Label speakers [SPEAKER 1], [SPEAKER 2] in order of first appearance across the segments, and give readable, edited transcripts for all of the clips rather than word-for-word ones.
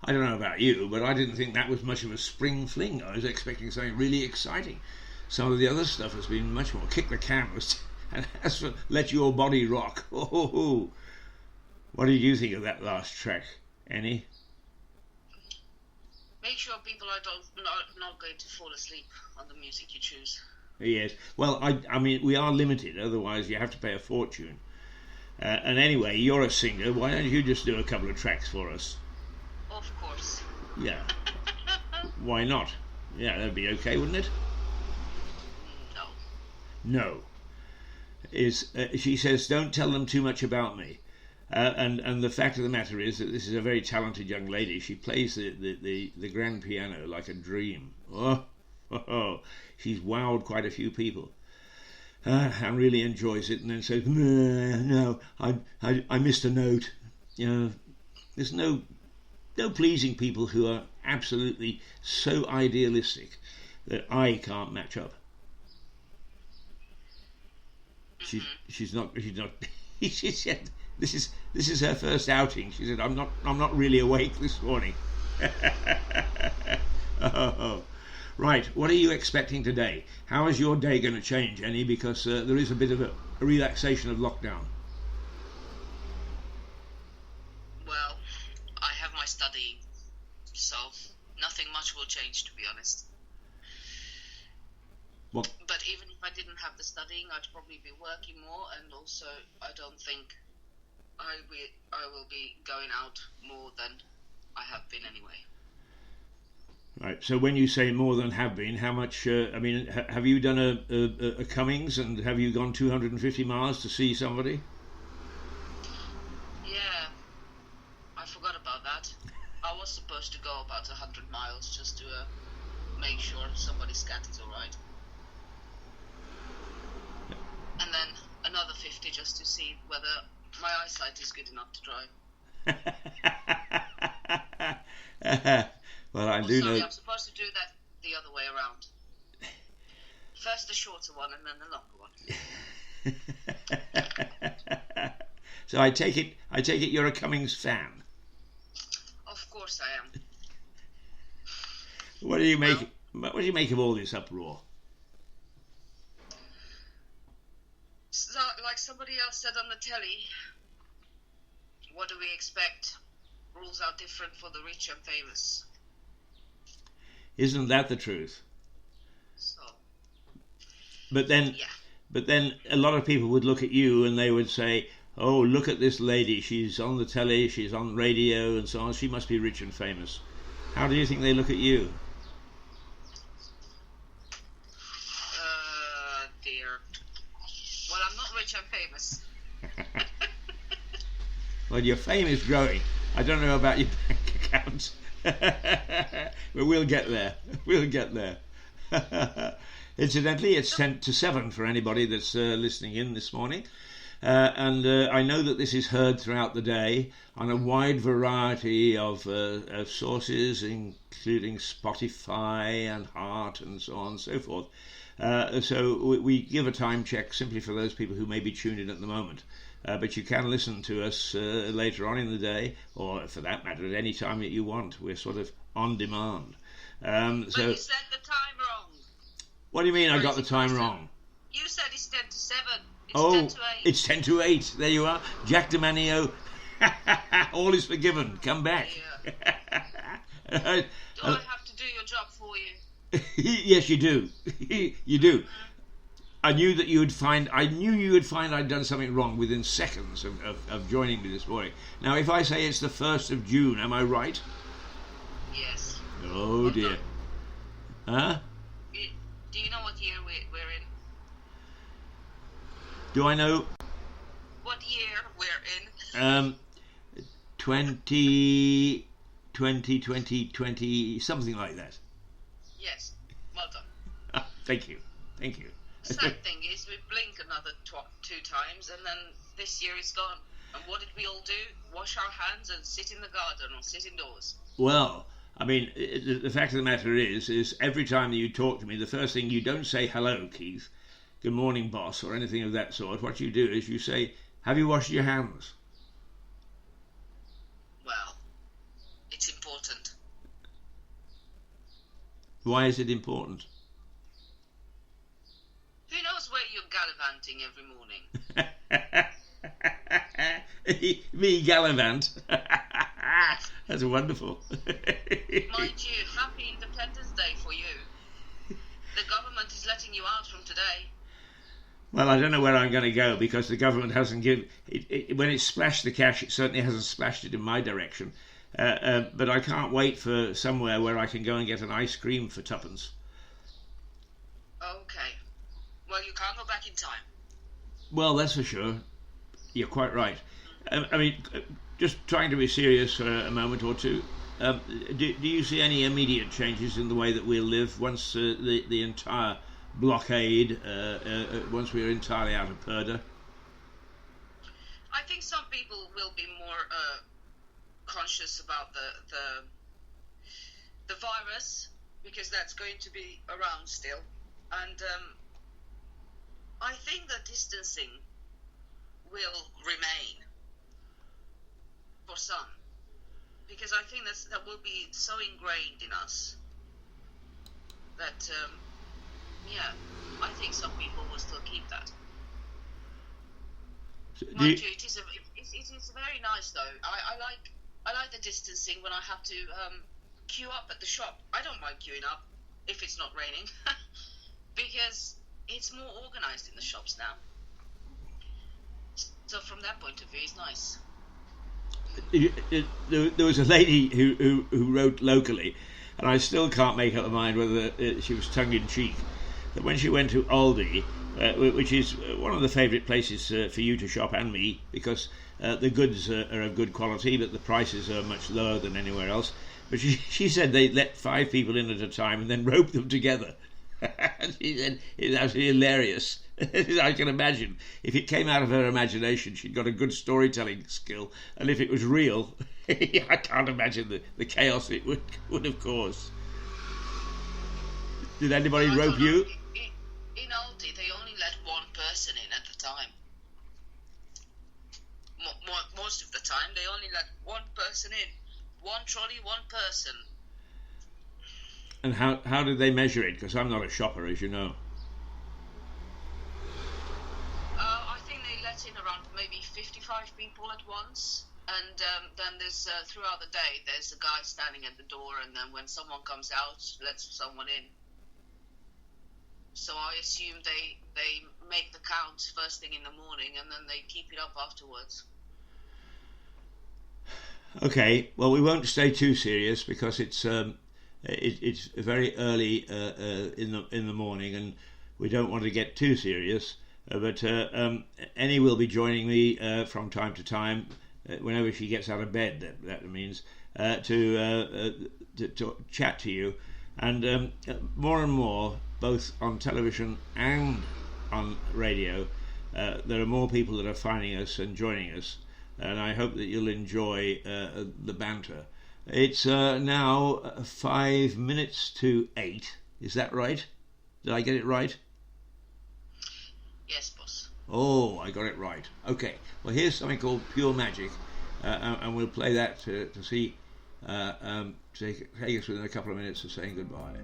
[SPEAKER 1] I don't know about you, but I didn't think that was much of a spring fling. I was expecting something really exciting. Some of the other stuff has been much more kick the canvas and as for let your body rock. Oh, what did you think of that last track, Eni?
[SPEAKER 2] Make sure people are not going to fall asleep on the music you choose.
[SPEAKER 1] Yes. Well, I mean, we are limited. Otherwise, you have to pay a fortune. And anyway, you're a singer. Why don't you just do a couple of tracks for us?
[SPEAKER 2] Of course.
[SPEAKER 1] Yeah. Why not? Yeah, that'd be okay, wouldn't it?
[SPEAKER 2] No.
[SPEAKER 1] She says, don't tell them too much about me. And the fact of the matter is that this is a very talented young lady. She plays the grand piano like a dream. Oh, she's wowed quite a few people. And really enjoys it, and then says, no, I missed a note. There's no pleasing people who are absolutely so idealistic that I can't match up. She's not. She said this is her first outing. She said, I'm not really awake this morning. Oh. Right, what are you expecting today? How is your day going to change, Eni? Because there is a bit of a relaxation of lockdown.
[SPEAKER 2] Well, I have my studying, so nothing much will change, to be honest.
[SPEAKER 1] What?
[SPEAKER 2] But even if I didn't have the studying, I'd probably be working more, and also I don't think I will be going out more than I have been anyway.
[SPEAKER 1] Right. So when you say more than have been, how much? Have you done a Cummings, and have you gone 250 miles to see somebody?
[SPEAKER 2] Yeah, I forgot about that. I was supposed to go about 100 miles just to make sure somebody's cat is all right, and then another 50 just to see whether my eyesight is good enough to drive.
[SPEAKER 1] Well, I do know.
[SPEAKER 2] I'm supposed to do that the other way around. First the shorter one and then the longer one.
[SPEAKER 1] So I take it you're a Cummings fan.
[SPEAKER 2] Of course I am.
[SPEAKER 1] What do you make of all this uproar?
[SPEAKER 2] So, like somebody else said on the telly, what do we expect? Rules are different for the rich and famous.
[SPEAKER 1] Isn't that the truth?
[SPEAKER 2] So,
[SPEAKER 1] but then a lot of people would look at you and they would say, oh, look at this lady, she's on the telly, she's on radio and so on, she must be rich and famous. How do you think they look at you?
[SPEAKER 2] Dear. Well, I'm not rich and famous.
[SPEAKER 1] Well, your fame is growing. I don't know about your bank account. But we'll get there. Incidentally, it's 6:50 for anybody that's listening in this morning. And I know that this is heard throughout the day on a wide variety of sources, including Spotify and Heart and so on and so forth. So we give a time check simply for those people who may be tuned in at the moment. But you can listen to us later on in the day, or for that matter, at any time that you want. We're sort of on demand.
[SPEAKER 2] But you said the time wrong.
[SPEAKER 1] What do you mean I got the time wrong?
[SPEAKER 2] You said it's 10 to 7. It's 10 to 8.
[SPEAKER 1] It's 10 to 8. There you are. Jack de Manio. All is forgiven. Come back.
[SPEAKER 2] Yeah. Do I have to do your job for you?
[SPEAKER 1] Yes, you do. You do. Mm-hmm. I knew you would find I'd done something wrong within seconds of joining me this morning. Now, if I say it's the 1st of June, am I right?
[SPEAKER 2] Yes.
[SPEAKER 1] Oh, dear. Huh?
[SPEAKER 2] Do you know what year we're in?
[SPEAKER 1] Do I know?
[SPEAKER 2] What year we're in?
[SPEAKER 1] 20, something like that.
[SPEAKER 2] Yes. Well done.
[SPEAKER 1] Thank you.
[SPEAKER 2] The sad thing is we blink another 2 times and then this year is gone. And what did we all do? Wash our hands and sit in the garden or sit indoors.
[SPEAKER 1] Well, I mean, the fact of the matter is every time that you talk to me, the first thing, you don't say, hello, Keith, good morning, boss, or anything of that sort. What you do is you say, have you washed your hands?
[SPEAKER 2] Well, it's important.
[SPEAKER 1] Why is it important?
[SPEAKER 2] Who knows where you're gallivanting every morning?
[SPEAKER 1] Me gallivant. That's wonderful.
[SPEAKER 2] Mind you, happy Independence Day for you. The government is letting you out from today.
[SPEAKER 1] Well, I don't know where I'm going to go because the government hasn't given it. When it splashed the cash, it certainly hasn't splashed it in my direction. But I can't wait for somewhere where I can go and get an ice cream for tuppence.
[SPEAKER 2] Okay. Well, you can't go back in time.
[SPEAKER 1] Well, that's for sure. You're quite right. I mean, just trying to be serious for a moment or two. Do you see any immediate changes in the way that we'll live once the entire blockade, once we're entirely out of purdah?
[SPEAKER 2] I think some people will be more conscious about the virus, because that's going to be around still, and I think that distancing will remain for some, because I think that will be so ingrained in us that I think some people will still keep that. Mind you, it is very nice though. I like the distancing when I have to queue up at the shop. I don't mind queuing up if it's not raining because it's more organised in the shops now. So from that point of view, it's nice.
[SPEAKER 1] There was a lady who wrote locally, and I still can't make up my mind whether she was tongue-in-cheek, that when she went to Aldi, which is one of the favourite places for you to shop and me, because the goods are of good quality, but the prices are much lower than anywhere else. But she said they let 5 people in at a time and then rope them together. She said it's absolutely hilarious. I can imagine if it came out of her imagination, she'd got a good storytelling skill, and if it was real, I can't imagine the chaos it would have caused. Did anybody rope you?
[SPEAKER 2] In Aldi, they only let one person in at the time. Most of the time, they only let one person in. One trolley, one person.
[SPEAKER 1] And how did they measure it? Because I'm not a shopper, as you know.
[SPEAKER 2] I think they let in around maybe 55 people at once. And then there's, throughout the day, there's a guy standing at the door, and then when someone comes out, lets someone in. So I assume they make the count first thing in the morning, and then they keep it up afterwards.
[SPEAKER 1] Okay, well, we won't stay too serious because it's very early in the morning, and we don't want to get too serious. But Eni will be joining me from time to time, whenever she gets out of bed. That means to chat to you, and more and more, both on television and on radio, there are more people that are finding us and joining us. And I hope that you'll enjoy the banter. It's now 5 minutes to 8. Is that right? Did I get it right?
[SPEAKER 2] Yes, boss.
[SPEAKER 1] Oh, I got it right. Okay. Well, here's something called Pure Magic, and we'll play that to see take us within a couple of minutes of saying goodbye.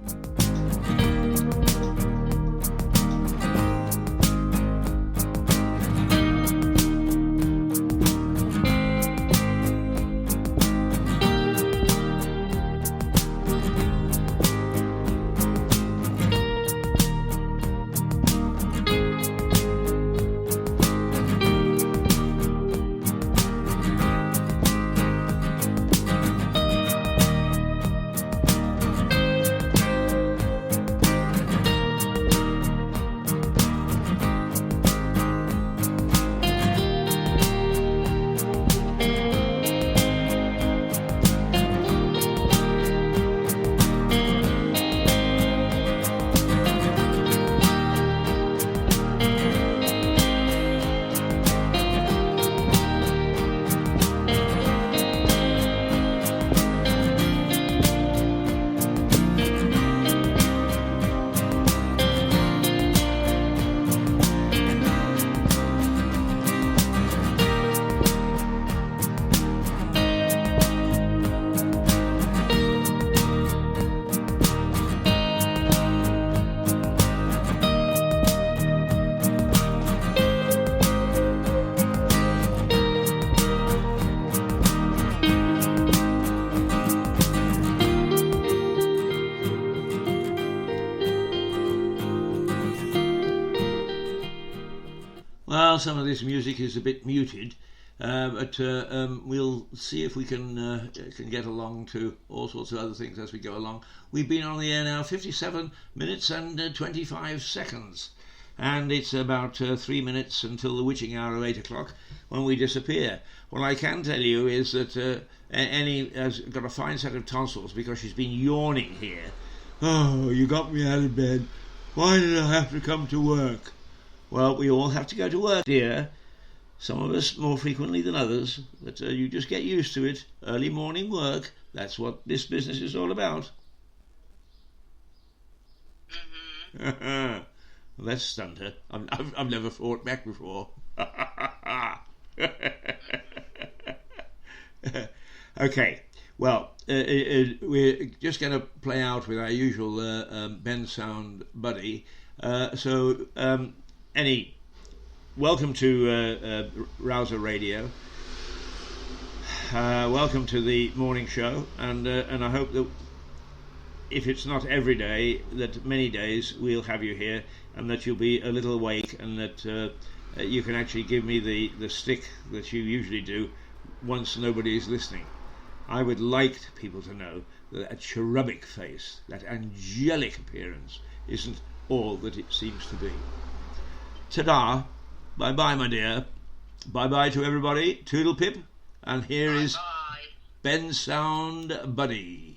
[SPEAKER 1] Well, some of this music is a bit muted, but we'll see if we can get along to all sorts of other things as we go along. We've been on the air now 57 minutes and 25 seconds, and it's about 3 minutes until the witching hour of 8 o'clock when we disappear. What I can tell you is that Eni has got a fine set of tonsils because she's been yawning here. Oh, you got me out of bed. Why did I have to come to work? Well, we all have to go to work, dear. Some of us more frequently than others, but you just get used to it. Early morning work, that's what this business is all about.
[SPEAKER 2] Mm-hmm.
[SPEAKER 1] Well, that stunned her. I've never fought back before. Okay, well, we're just going to play out with our usual Ben Sound buddy. Eni, welcome to Rouser Radio. Welcome to the morning show, and I hope that if it's not every day, that many days we'll have you here, and that you'll be a little awake, and that you can actually give me the stick that you usually do once nobody is listening. I would like people to know that a cherubic face, that angelic appearance, isn't all that it seems to be. Ta-da! Bye-bye, my dear. Bye-bye to everybody. Toodle pip. And here is Ben Sound Buddy.